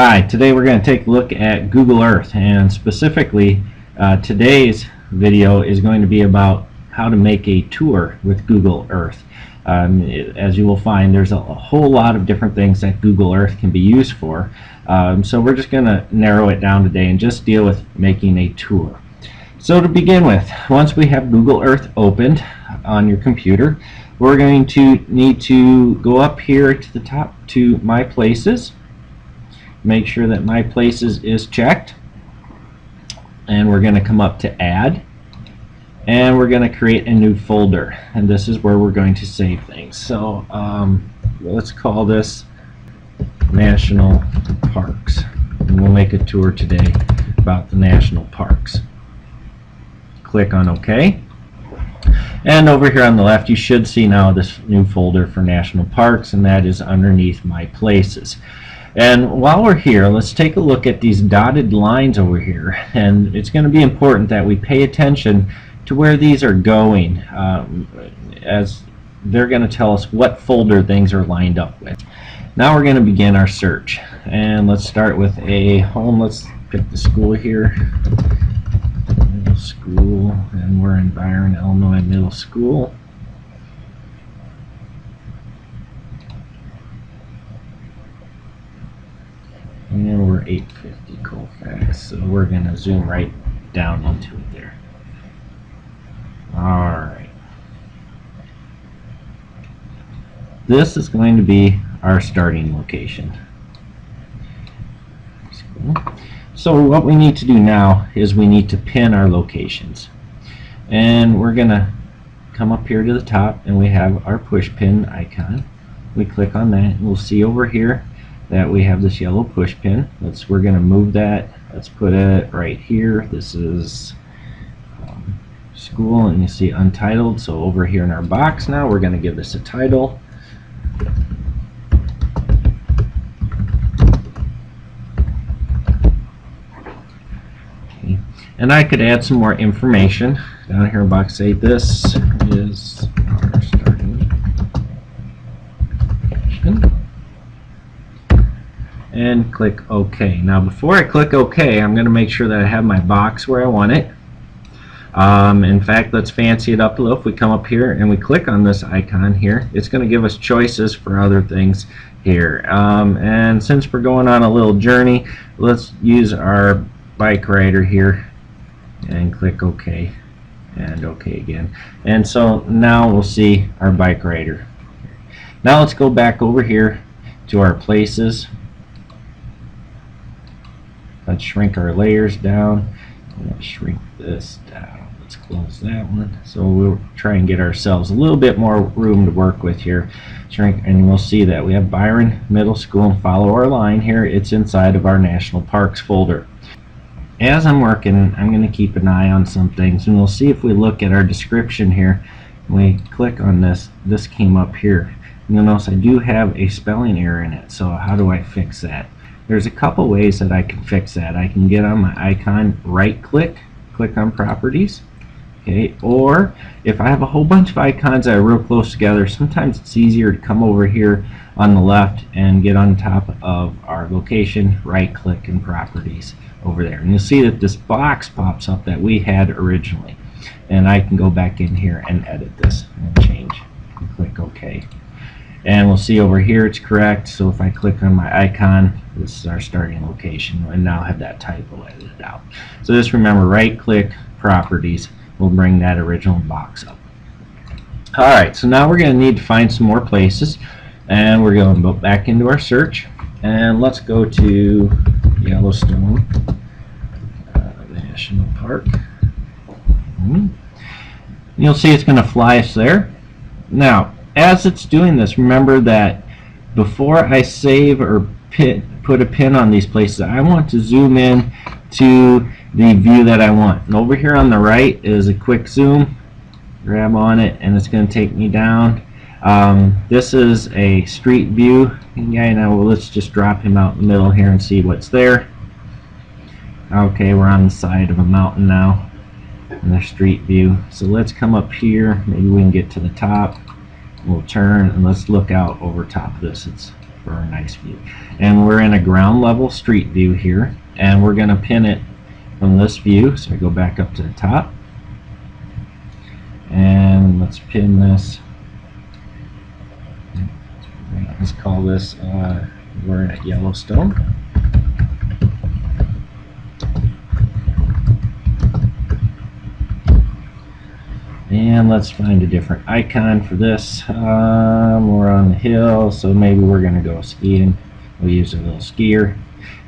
Hi, today we're going to take a look at Google Earth, and specifically today's video is going to be about how to make a tour with Google Earth. As you will find, there's a whole lot of different things that Google Earth can be used for, so we're just going to narrow it down today and just deal with making a tour. So to begin with, once we have Google Earth opened on your computer, we're going to need to go up here to the top to My Places. Make sure that My Places is checked, and we're going to come up to Add, and we're going to create a new folder, and this is where we're going to save things. So let's call this National Parks, and we'll make a tour today about the national parks. Click on OK, and over here on the left you should see now this new folder for national parks, and that is underneath My Places. And while we're here, let's take a look at these dotted lines over here, and it's going to be important that we pay attention to where these are going, as they're going to tell us what folder things are lined up with. Now we're going to begin our search, and let's start with a home. Let's pick the school here, middle school, and we're in Byron, Illinois Middle School. And we're 850 Colfax, so we're going to zoom right down into it there. Alright. This is going to be our starting location. So what we need to do now is we need to pin our locations. And we're going to come up here to the top, and we have our push pin icon. We click on that, and we'll see over here that we have this yellow push pin. We're going to move that. Let's put it right here. This is school, and you see untitled. So over here in our box now, we're going to give this a title. Okay. And I could add some more information down here in box. Say this is our starting location. And click OK. Now before I click OK, I'm going to make sure that I have my box where I want it. In fact, let's fancy it up a little. If we come up here and we click on this icon here, it's going to give us choices for other things here. And since we're going on a little journey, let's use our bike rider here and click OK and OK again. And so now we'll see our bike rider. Now let's go back over here to our places. Let's shrink our layers down. Let's shrink this down. Let's close that one. So we'll try and get ourselves a little bit more room to work with here. Shrink, and we'll see that we have Byron Middle School, and follow our line here. It's inside of our National Parks folder. As I'm working, I'm going to keep an eye on some things, and we'll see if we look at our description here. We click on this. This came up here. You'll notice I do have a spelling error in it. So how do I fix that? There's a couple ways that I can fix that. I can get on my icon, right click on properties, okay, or if I have a whole bunch of icons that are real close together, sometimes it's easier to come over here on the left and get on top of our location, right click and properties over there, and you'll see that this box pops up that we had originally, and I can go back in here and edit this and change and click OK. And we'll see over here it's correct. So if I click on my icon, this is our starting location, and now have that typo edited out. So just remember, right click properties will bring that original box up. Alright, so now we're going to need to find some more places, and we're going to go back into our search, and let's go to Yellowstone National Park. You'll see it's going to fly us there. Now as it's doing this, remember that before I save or put a pin on these places, I want to zoom in to the view that I want. And over here on the right is a quick zoom. Grab on it, and it's going to take me down. This is a street view. Yeah, now let's just drop him out in the middle here and see what's there. Okay, we're on the side of a mountain now in the street view. So let's come up here. Maybe we can get to the top. We'll turn and let's look out over top of this. It's for a nice view. And we're in a ground level street view here, and we're going to pin it from this view. So I go back up to the top, and let's pin this. Let's call this, we're at Yellowstone. And let's find a different icon for this. We're on the hill, so maybe we're going to go skiing. We'll use a little skier.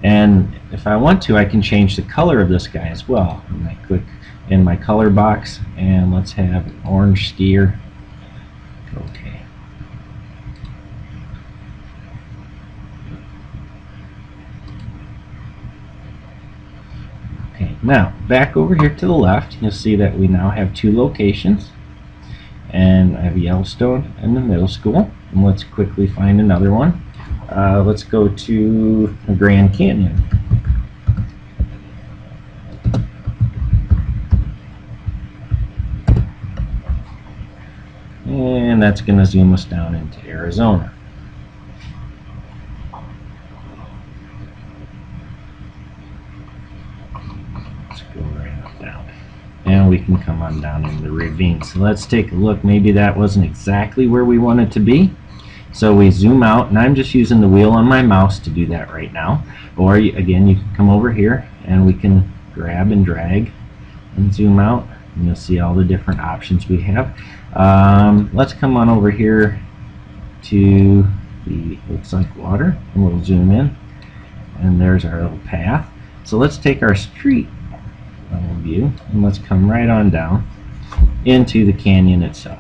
And if I want to, I can change the color of this guy as well. And I click in my color box, and let's have an orange skier. Okay. Now, back over here to the left, you'll see that we now have two locations. And I have Yellowstone and the middle school. And let's quickly find another one. Let's go to the Grand Canyon. And that's going to zoom us down into Arizona. And we can come on down in the ravine. So let's take a look. Maybe that wasn't exactly where we want it to be. So we zoom out, and I'm just using the wheel on my mouse to do that right now. Or again, you can come over here and we can grab and drag and zoom out, and you'll see all the different options we have. Let's come on over here to the looks like water, and we'll zoom in, and there's our little path. So let's take our street level view, and let's come right on down into the canyon itself.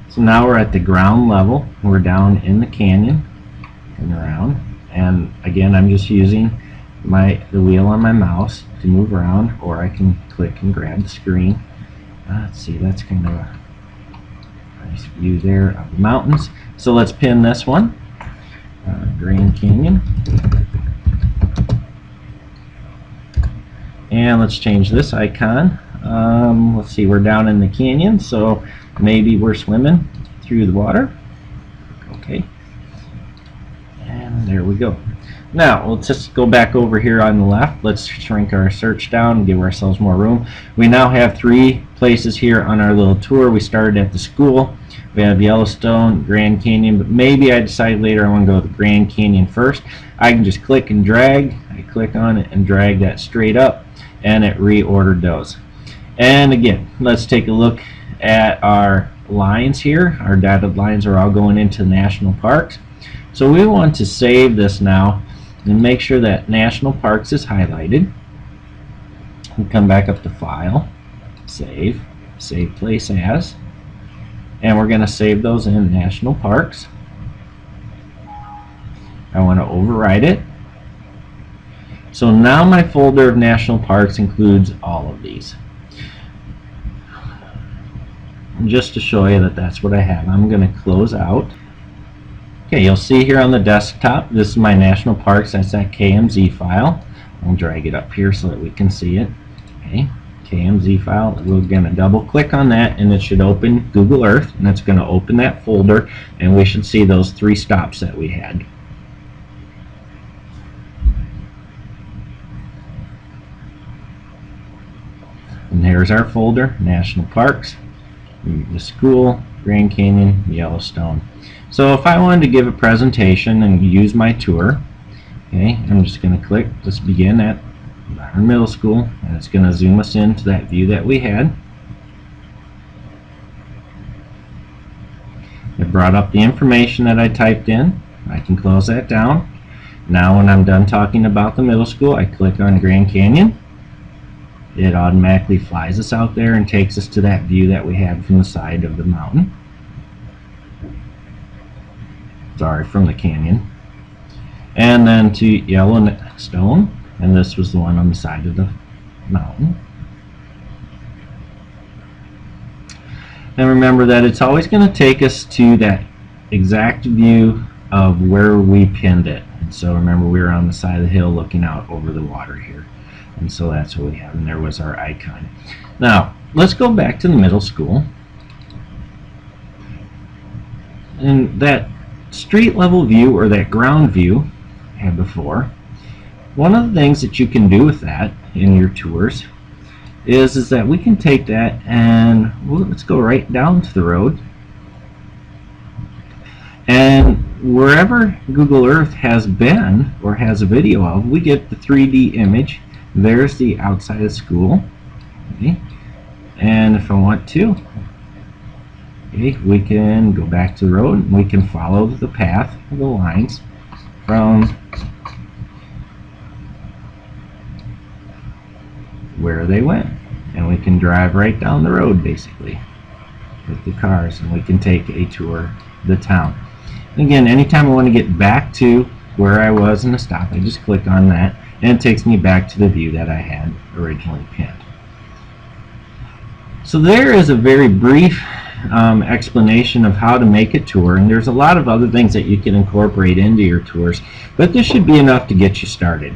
So now we're at the ground level. We're down in the canyon and around, and again, I'm just using the wheel on my mouse to move around, or I can click and grab the screen. Let's see, that's kind of a nice view there of the mountains. So let's pin this one, Grand Canyon. And let's change this icon. Let's see, we're down in the canyon, so maybe we're swimming through the water. Okay. And there we go. Now, let's just go back over here on the left. Let's shrink our search down and give ourselves more room. We now have 3 places here on our little tour. We started at the school. We have Yellowstone, Grand Canyon, but maybe I decide later I want to go to the Grand Canyon first. I can just click and drag. I click on it and drag that straight up, and it reordered those. And again, let's take a look at our lines here. Our dotted lines are all going into national parks. So we want to save this now and make sure that national parks is highlighted. We come back up to File, Save Place As, and we're going to save those in national parks. I want to override it. So now my folder of national parks includes all of these. And just to show you that that's what I have, I'm going to close out. Okay, you'll see here on the desktop, this is my national parks. That's that KMZ file. I'll drag it up here so that we can see it. Okay, KMZ file. We're going to double click on that, and it should open Google Earth, and it's going to open that folder, and we should see those 3 stops that we had. And here's our folder, National Parks, the school, Grand Canyon, Yellowstone. So if I wanted to give a presentation and use my tour, okay, I'm just going to click, let's begin at our middle school, and it's going to zoom us into that view that we had. It brought up the information that I typed in. I can close that down. Now when I'm done talking about the middle school, I click on Grand Canyon. It automatically flies us out there and takes us to that view that we had from the side of the mountain. Sorry, from the canyon. And then to Yellowstone, and this was the one on the side of the mountain. And remember that it's always going to take us to that exact view of where we pinned it. And so remember, we were on the side of the hill looking out over the water here. And so that's what we have, and there was our icon. Now, let's go back to the middle school. in that street level view, or that ground view I had before, one of the things that you can do with that in your tours is that we can take that and let's go right down to the road, and wherever Google Earth has been or has a video of, we get the 3D image. There's the outside of school. Okay. And if I want to, okay, we can go back to the road and we can follow the path of the lines from where they went, and we can drive right down the road basically with the cars, and we can take a tour of the town. Again, anytime I want to get back to where I was in the stop, I just click on that and it takes me back to the view that I had originally pinned. So there is a very brief explanation of how to make a tour, and there's a lot of other things that you can incorporate into your tours, but this should be enough to get you started.